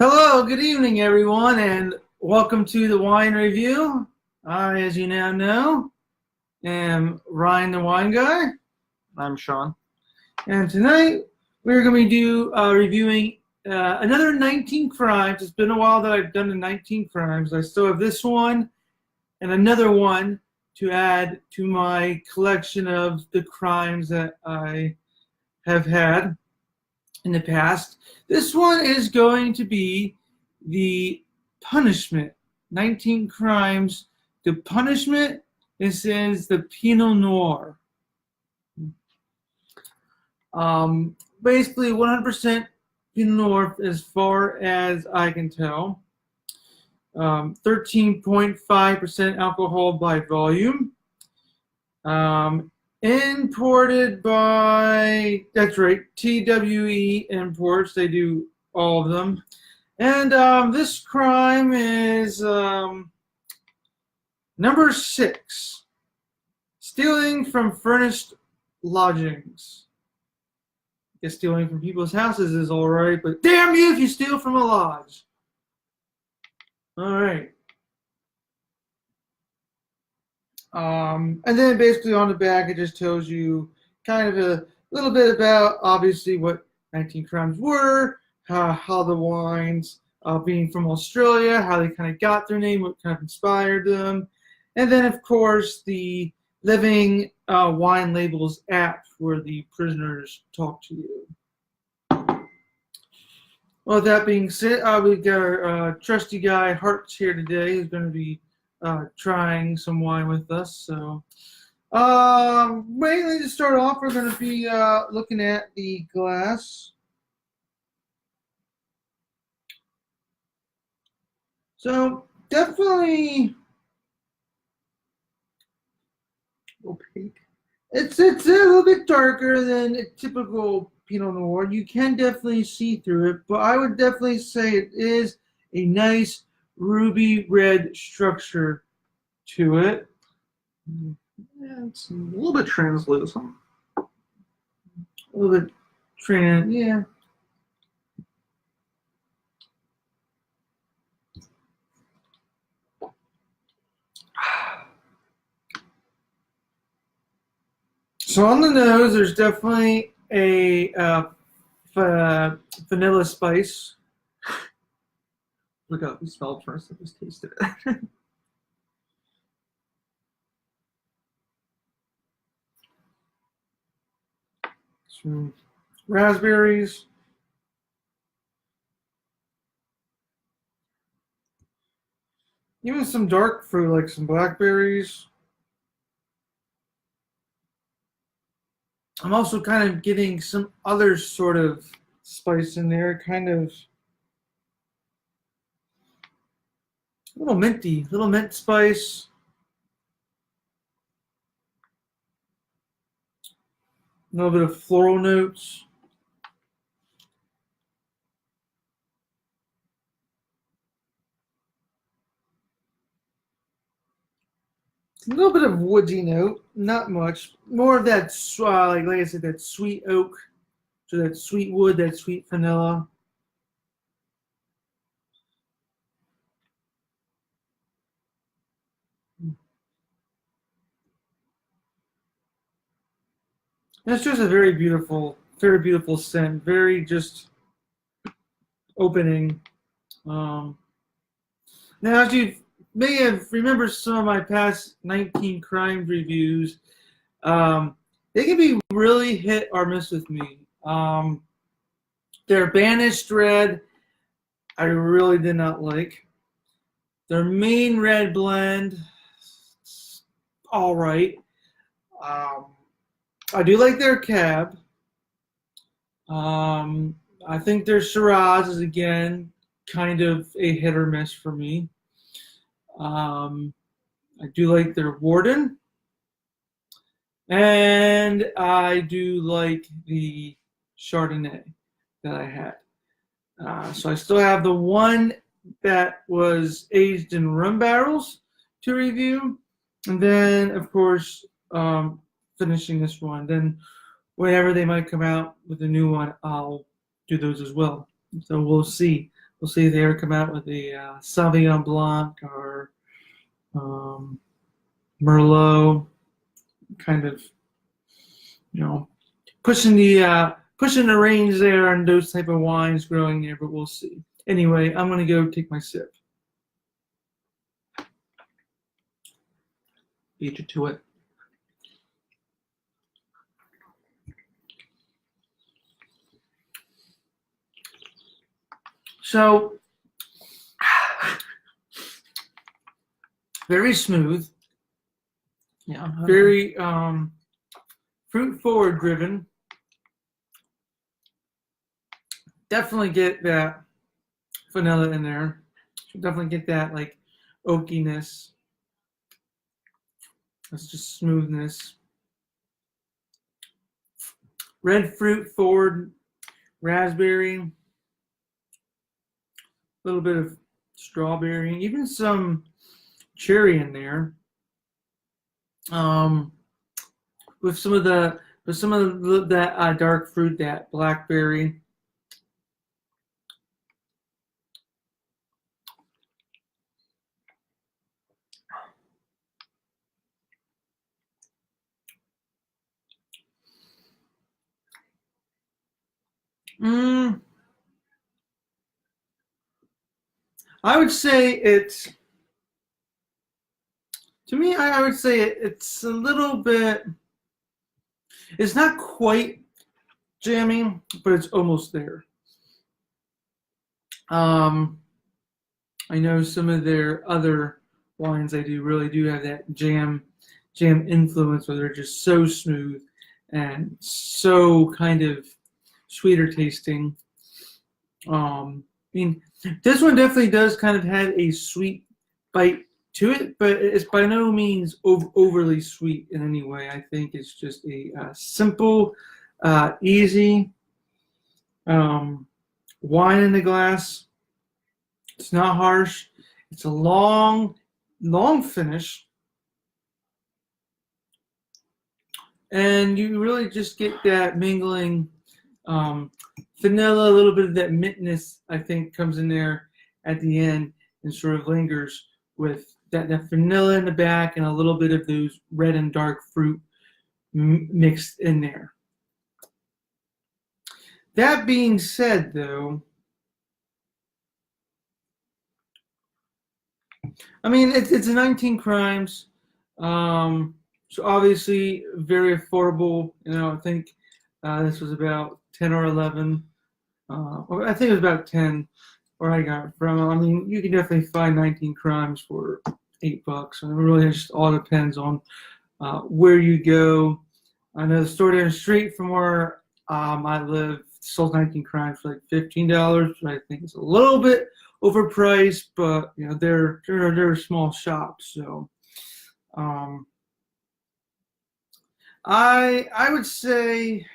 Hello, good evening, everyone, and welcome to the wine review. I, as you now know, am Ryan the Wine Guy. I'm Sean. And tonight we're going to be reviewing another 19 Crimes. It's been a while that I've done the 19 Crimes. I still have this one and another one to add to my collection of the crimes that I have had in the past. This one is going to be the Punishment. 19 Crimes. The Punishment. This is the Pinot Noir. Basically 100% Pinot Noir as far as I can tell. 13.5% alcohol by volume. Imported by, that's right, TWE Imports. They do all of them. And this crime is number 6, stealing from furnished lodgings. I guess stealing from people's houses is all right, but damn you if you steal from a lodge. All right. And then basically on the back, it just tells you kind of a little bit about, obviously, what 19 Crimes were, how the wines, being from Australia, how they kind of got their name, what kind of inspired them. And then, of course, the Living Wine Labels app where the prisoners talk to you. Well, that being said, we've got our trusty guy, Hart's, here today. He's going to be trying some wine with us. So mainly to start off, we're going to be looking at the glass. So definitely opaque. It's a little bit darker than a typical Pinot Noir. You can definitely see through it, but I would definitely say it is a nice ruby red structure to it. Yeah, it's a little bit translucent. A little bit yeah. So on the nose, there's definitely a vanilla spice. Look up, we smelled first and just tasted it. Some raspberries. Even some dark fruit, like some blackberries. I'm also kind of getting some other sort of spice in there, kind of a little minty, little mint spice. A little bit of floral notes. A little bit of woodsy note, not much. More of that, like I said, that sweet oak, so that sweet wood, that sweet vanilla. And it's just a very beautiful scent. Very just opening. Now, as you may have remembered some of my past 19 Crimes reviews, they can be really hit or miss with me. Their Banished Red, I really did not like. Their Main Red Blend, all right. I do like their Cab. I think their Shiraz is, again, kind of a hit or miss for me. I do like their Warden. And I do like the Chardonnay that I had. So I still have the one that was aged in rum barrels to review. And then, of course, finishing this one. Then whenever they might come out with a new one, I'll do those as well. So we'll see. We'll see if they ever come out with a Sauvignon Blanc or Merlot, kind of, pushing the range there on those type of wines growing there, but we'll see. Anyway, I'm gonna go take my sip. Beat you to it. So, very smooth. Yeah. Very fruit forward driven. Definitely get that vanilla in there. Definitely get that like oakiness. That's just smoothness. Red fruit forward, raspberry, a little bit of strawberry, even some cherry in there. With some of that dark fruit, that blackberry. I would say it's, to me, I would say it's a little bit, it's not quite jammy, but it's almost there. I know some of their other wines really do have that jam influence, where they're just so smooth and so kind of sweeter tasting. I mean, this one definitely does kind of have a sweet bite to it, but it's by no means overly sweet in any way. I think it's just a simple, easy wine in the glass. It's not harsh. It's a long finish. And you really just get that mingling vanilla, a little bit of that mintness, I think, comes in there at the end and sort of lingers with that vanilla in the back and a little bit of those red and dark fruit mixed in there. That being said, though, I mean, it's a 19 Crimes, so obviously very affordable. I think this was about 10 or 11. I think it was about 10 where I got it from. I mean, you can definitely find 19 Crimes for $8. And it really just all depends on where you go. I know the store down the street from where I live sold 19 Crimes for like $15, which I think is a little bit overpriced, but they're a small shop, so I would say,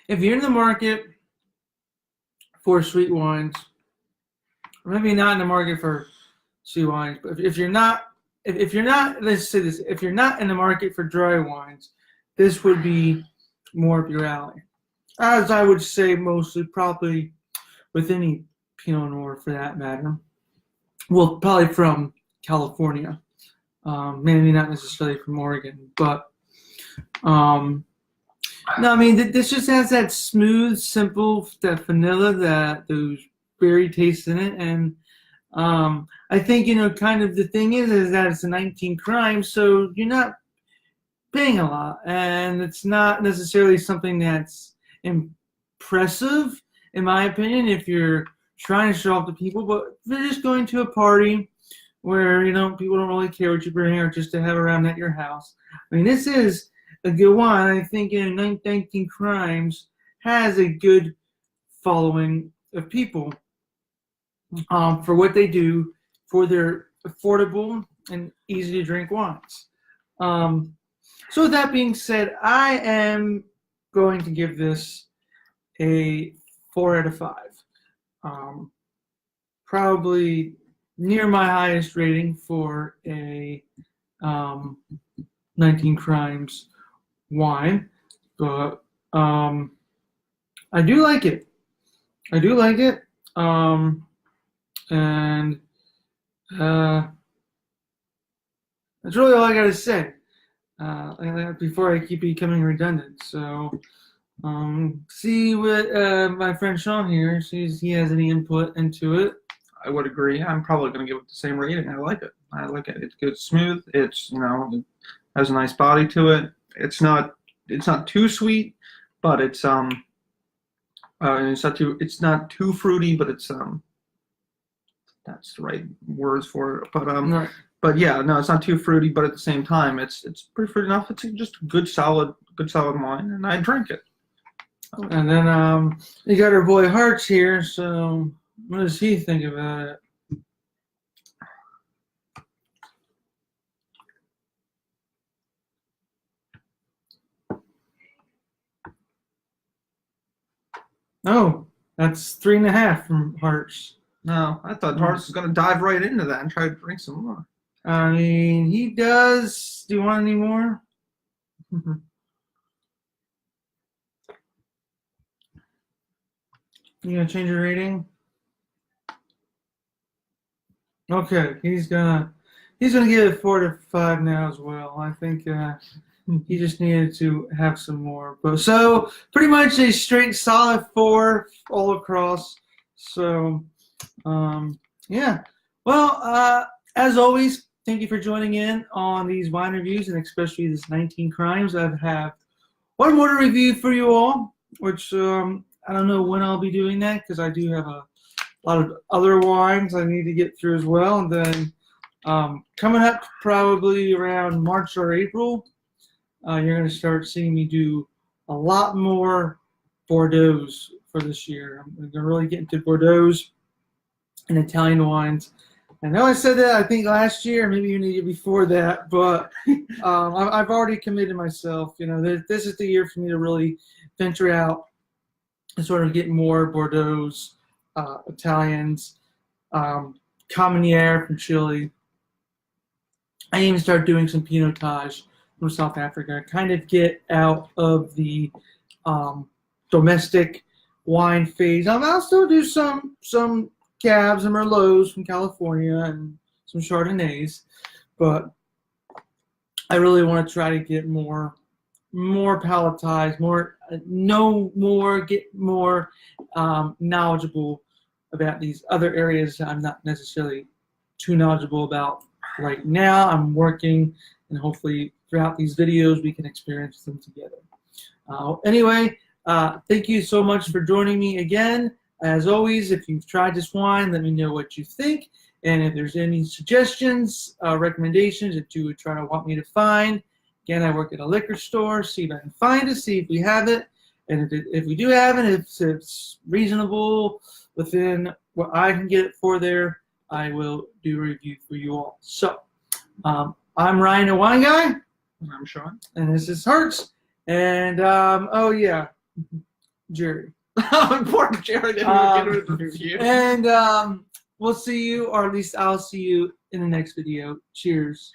if you're in the market for sweet wines, or maybe not in the market for sweet wines, but if you're not, let's say this, if you're not in the market for dry wines, this would be more up your alley. As I would say, mostly probably with any Pinot Noir for that matter. Well, probably from California, maybe not necessarily from Oregon, but no, I mean, this just has that smooth, simple, that vanilla, those berry taste in it, and I think kind of the thing is that it's a 19 Crimes, so you're not paying a lot, and it's not necessarily something that's impressive, in my opinion, if you're trying to show off to people. But if you're just going to a party where people don't really care what you bring, or just to have around at your house, I mean, this is a good wine. I think 19 Crimes has a good following of people for what they do for their affordable and easy to drink wines. So with that being said, I am going to give this a 4 out of 5. Probably near my highest rating for a 19 Crimes wine, but I do like it. I do like it. And that's really all I gotta say. Before I keep becoming redundant. So, see what my friend Sean here sees. He has any input into it. I would agree. I'm probably going to give it the same rating. I like it. I like it. It's good, smooth. It's, you know, it has a nice body to it. It's not too sweet, but it's not too fruity, but it's that's the right words for it. But Right. but yeah, no, it's not too fruity, but at the same time, it's pretty fruity enough. It's just good solid wine, and I drink it. And then you got our boy Hearts here. So what does he think about it? Oh, that's 3.5 from Hearts. No, I thought Hearts was going to dive right into that and try to drink some more. I mean, he does. Do you want any more? You gonna change your rating? Okay, he's gonna give it 4 to 5 now as well. I think he just needed to have some more. But so pretty much a straight solid 4 all across. So yeah. Well, as always, thank you for joining in on these wine reviews, and especially this 19 Crimes. I have one more to review for you all, which I don't know when I'll be doing that because I do have a lot of other wines I need to get through as well. And then coming up probably around March or April, you're going to start seeing me do a lot more Bordeaux for this year. I'm going to really get into Bordeaux and Italian wines. I know I said that I think last year, maybe even the year before that, but I've already committed myself. You know, this is the year for me to really venture out and sort of get more Bordeaux, Italians, Carmenere from Chile. I even start doing some Pinotage from South Africa. Kind of get out of the domestic wine phase. I'll still do some Cabs and Merlots from California and some Chardonnays, but I really want to try to get more palatized, get more knowledgeable about these other areas that I'm not necessarily too knowledgeable about right now. I'm working, and hopefully throughout these videos we can experience them together. Anyway, thank you so much for joining me again. As always, if you've tried this wine, let me know what you think. And if there's any suggestions, recommendations that you would try to want me to find. Again, I work at a liquor store. See if I can find it, see if we have it. And if we do have it, if it's reasonable within what I can get it for there, I will do a review for you all. So, I'm Ryan, the Wine Guy. And I'm Sean. And this is Hertz. And, oh yeah, Jerry. Important Jerry didn't get rid of the review. And we'll see you, or at least I'll see you in the next video. Cheers.